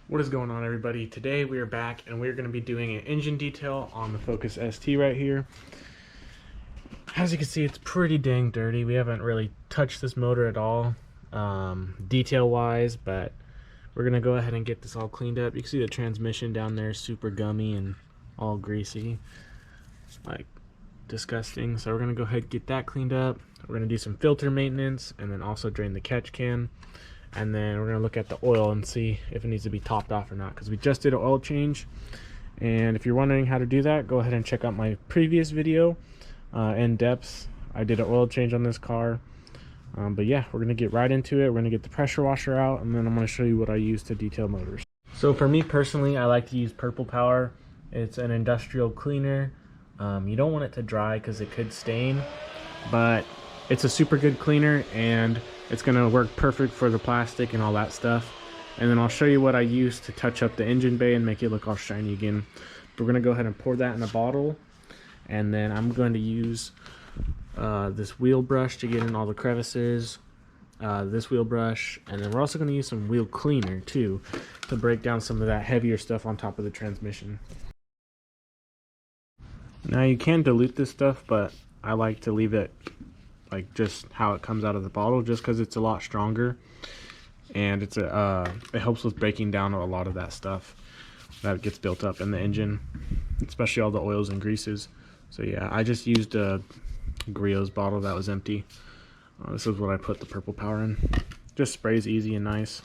What is going on, everybody? Today we are back and we're going to be doing an engine detail on the Focus ST right here. As you can see, it's pretty dang dirty. We haven't really touched this motor at all detail wise, but we're going to go ahead and get this all cleaned up. You can see the transmission down there is super gummy and all greasy, like disgusting. So we're going to go ahead and get that cleaned up. We're going to do some filter maintenance and then also drain the catch can. And then we're going to look at the oil and see if it needs to be topped off or not, because we just did an oil change. And if you're wondering how to do that, go ahead and check out my previous video in depth. I did an oil change on this car. But yeah, we're going to get right into it. We're going to get the pressure washer out, and then I'm going to show you what I use to detail motors. So for me personally, I like to use Purple Power. It's an industrial cleaner. You don't want it to dry because it could stain, but it's a super good cleaner and it's going to work perfect for the plastic and all that stuff. And then I'll show you what I use to touch up the engine bay and make it look all shiny again. We're going to go ahead and pour that in a bottle, and then I'm going to use this wheel brush to get in all the crevices, this wheel brush, and then we're also going to use some wheel cleaner too to break down some of that heavier stuff on top of the transmission. Now you can dilute this stuff, but I like to leave it like just how it comes out of the bottle, just because it's a lot stronger and it helps with breaking down a lot of that stuff that gets built up in the engine, especially all the oils and greases. So yeah, I just used a Griot's bottle that was empty. This is what I put the Purple Power in. Just sprays easy and nice.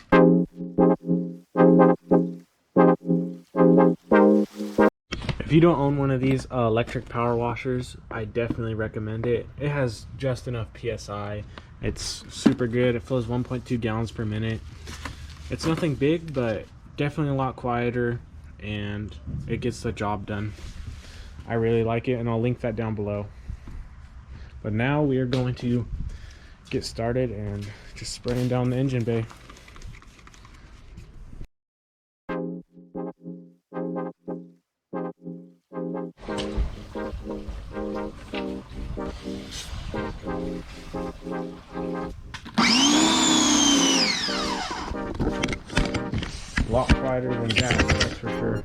If you don't own one of these electric power washers, I definitely recommend it. It has just enough PSI. It's super good. It flows 1.2 gallons per minute. It's nothing big, but definitely a lot quieter, and it gets the job done. I really like it, and I'll link that down below. But now we are going to get started and just spraying down the engine bay. A lot quieter than gas, that's for sure.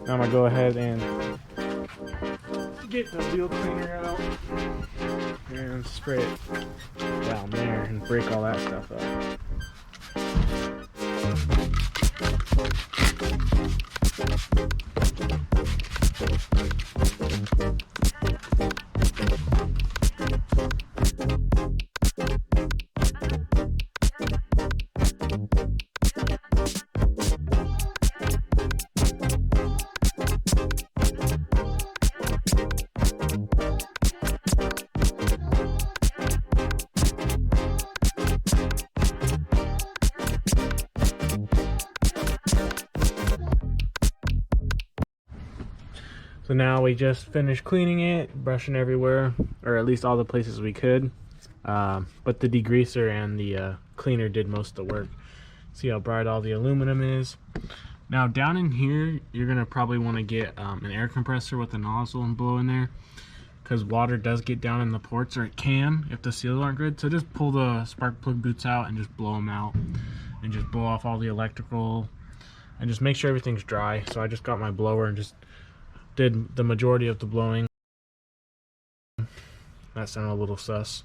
Now I'm gonna go ahead and get the wheel cleaner out and spray it down there and break all that stuff up. So now we just finished cleaning it, brushing everywhere, or at least all the places we could. But the degreaser and the cleaner did most of the work. See how bright all the aluminum is. Now down in here, you're gonna probably want to get an air compressor with a nozzle and blow in there, because water does get down in the ports, or it can if the seals aren't good. So just pull the spark plug boots out and just blow them out, and just blow off all the electrical, and just make sure everything's dry. So I just got my blower and just did the majority of the blowing. That sounded a little sus.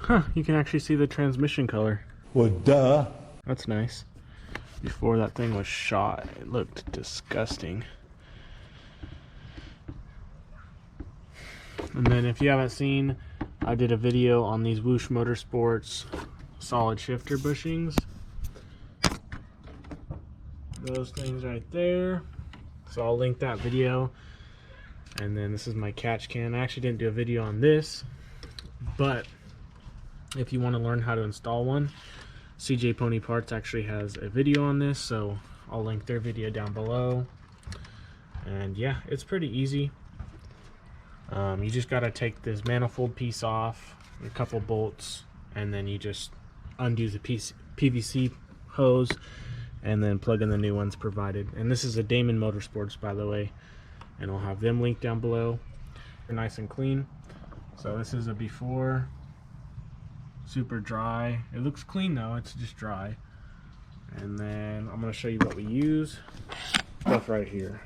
Huh, you can actually see the transmission color. Well, duh. That's nice. Before that thing was shot, it looked disgusting. And then if you haven't seen, I did a video on these Whoosh Motorsports solid shifter bushings. Those things right there. So I'll link that video. And then this is my catch can. I actually didn't do a video on this, but if you want to learn how to install one, CJ Pony Parts actually has a video on this, so I'll link their video down below. And yeah, it's pretty easy. You just got to take this manifold piece off, a couple bolts, and then you just undo the PVC hose and then plug in the new ones provided. And this is a Damon Motorsports, by the way, and I'll have them linked down below. They're nice and clean. So this is a before, super dry. It looks clean though, it's just dry. And then I'm going to show you what we use. Stuff right here.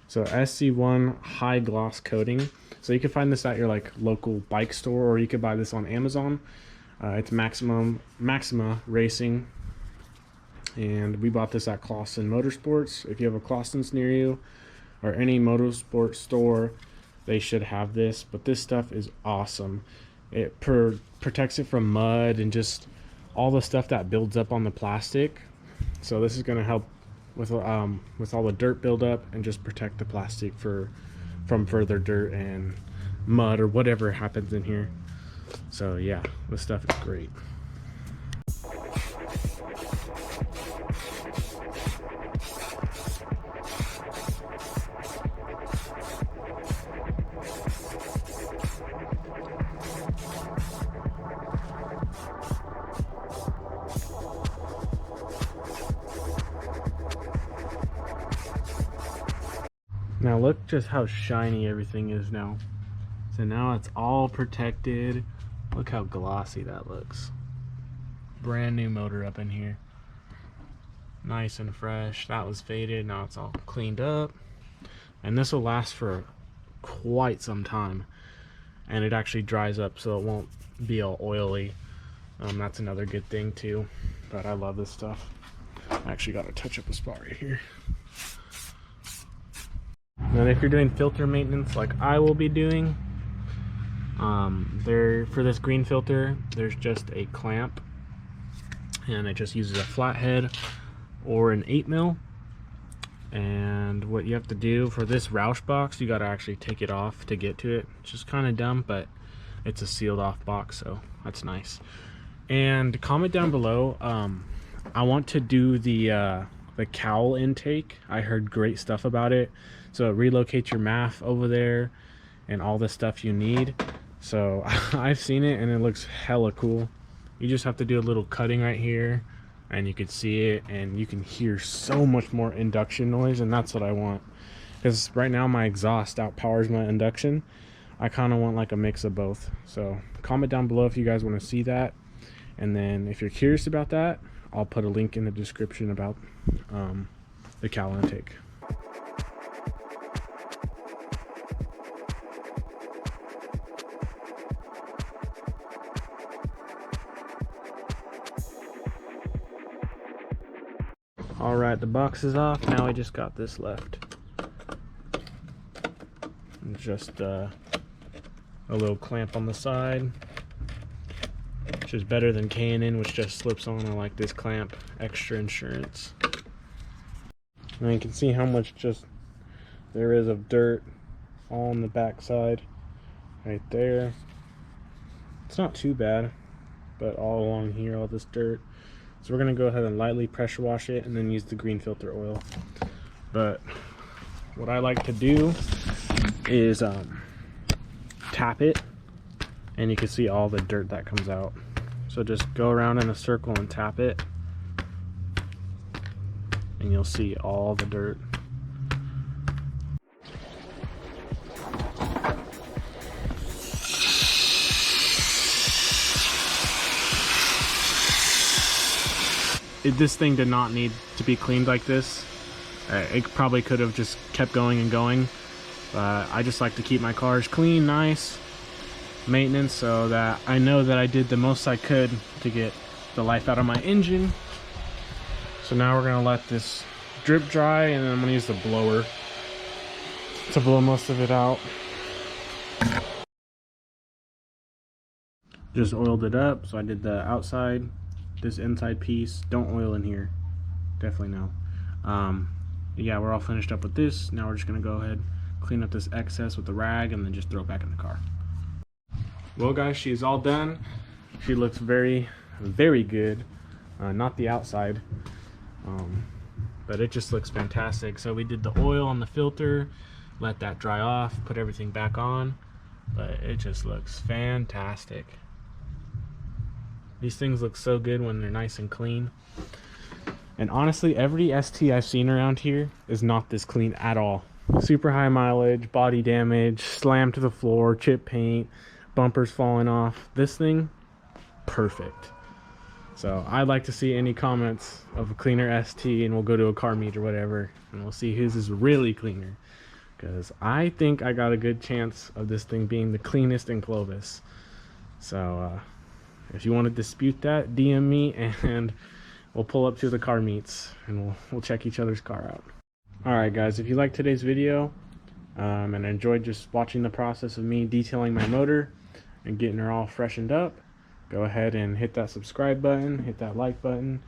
So SC1 high gloss coating. So you can find this at your like local bike store, or you could buy this on Amazon. It's Maxima Racing, and we bought this at Clausen Motorsports. If you have a Clausen's near you or any motorsport store, they should have this. But this stuff is awesome. It protects it from mud and just all the stuff that builds up on the plastic. So this is going to help with all the dirt buildup and just protect the plastic from further dirt and mud or whatever happens in here. So yeah, this stuff is great. Now look just how shiny everything is now. So now it's all protected. Look how glossy that looks. Brand new motor up in here. Nice and fresh. That was faded, now it's all cleaned up. And this will last for quite some time. And it actually dries up so it won't be all oily. That's another good thing too. But I love this stuff. I actually got to touch up a spot right here. And if you're doing filter maintenance like I will be doing, for this green filter, there's just a clamp, and it just uses a flathead or an 8mm. And what you have to do for this Roush box, you got to actually take it off to get to it. It's just kind of dumb, but it's a sealed off box, so that's nice. And comment down below. I want to do the cowl intake. I heard great stuff about it. So it relocates your MAF over there and all the stuff you need. So I've seen it and it looks hella cool. You just have to do a little cutting right here and you can see it, and you can hear so much more induction noise, and that's what I want. Because right now my exhaust outpowers my induction. I kind of want like a mix of both. So comment down below if you guys want to see that. And then if you're curious about that, I'll put a link in the description about the cowl intake. Alright, the box is off. Now I just got this left. And just a little clamp on the side, which is better than K&N, which just slips on. I like this clamp, extra insurance. And you can see how much just there is of dirt all on the back side right there. It's not too bad, but all along here, all this dirt. So we're gonna go ahead and lightly pressure wash it and then use the green filter oil. But what I like to do is tap it, and you can see all the dirt that comes out. So just go around in a circle and tap it, and you'll see all the dirt. This thing did not need to be cleaned like this. It probably could have just kept going and going. I just like to keep my cars clean, nice, maintenance, so that I know that I did the most I could to get the life out of my engine. So now we're gonna let this drip dry, and then I'm gonna use the blower to blow most of it out. Just oiled it up, so I did the outside, this inside piece. Don't oil in here, definitely no. Yeah, we're all finished up with this. Now we're just gonna go ahead, clean up this excess with the rag, and then just throw it back in the car. Well guys, she's all done. She looks very, very good. Not the outside. but it just looks fantastic. So we did the oil on the filter, let that dry off, put everything back on, but it just looks fantastic. These things look so good when they're nice and clean. And honestly, every ST I've seen around here is not this clean at all. Super high mileage, body damage, slam to the floor, chip paint, bumpers falling off. This thing, perfect. So I'd like to see any comments of a cleaner ST, and we'll go to a car meet or whatever, and we'll see whose is really cleaner. Because I think I got a good chance of this thing being the cleanest in Clovis. So if you want to dispute that, DM me and we'll pull up to the car meets and we'll check each other's car out. Alright guys, if you liked today's video and enjoyed just watching the process of me detailing my motor and getting her all freshened up, go ahead and hit that subscribe button, hit that like button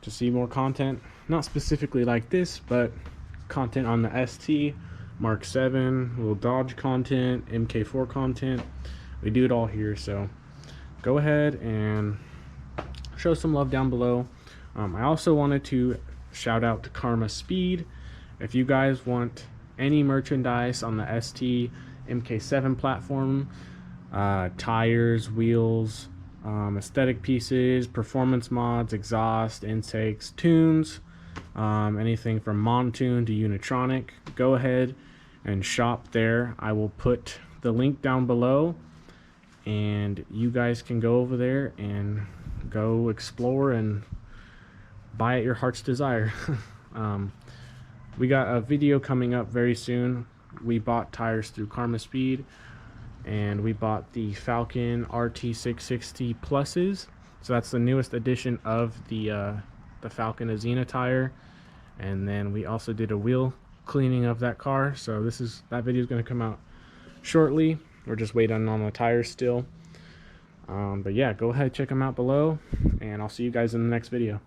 to see more content. Not specifically like this, but content on the ST, Mark 7, little Dodge content, MK4 content. We do it all here, so go ahead and show some love down below. I also wanted to shout out to Karma Speed. If you guys want any merchandise on the ST MK7 platform, tires, wheels, aesthetic pieces, performance mods, exhaust, intakes, tunes, anything from Montune to Unitronic, go ahead and shop there. I will put the link down below and you guys can go over there and go explore and buy at your heart's desire. We got a video coming up very soon. We bought tires through Karma Speed and we bought the Falken RT660 Pluses. So that's the newest edition of the Falken Azena tire. And then we also did a wheel cleaning of that car. So that video is going to come out shortly. We're just waiting on the tires still. But yeah, go ahead, check them out below, and I'll see you guys in the next video.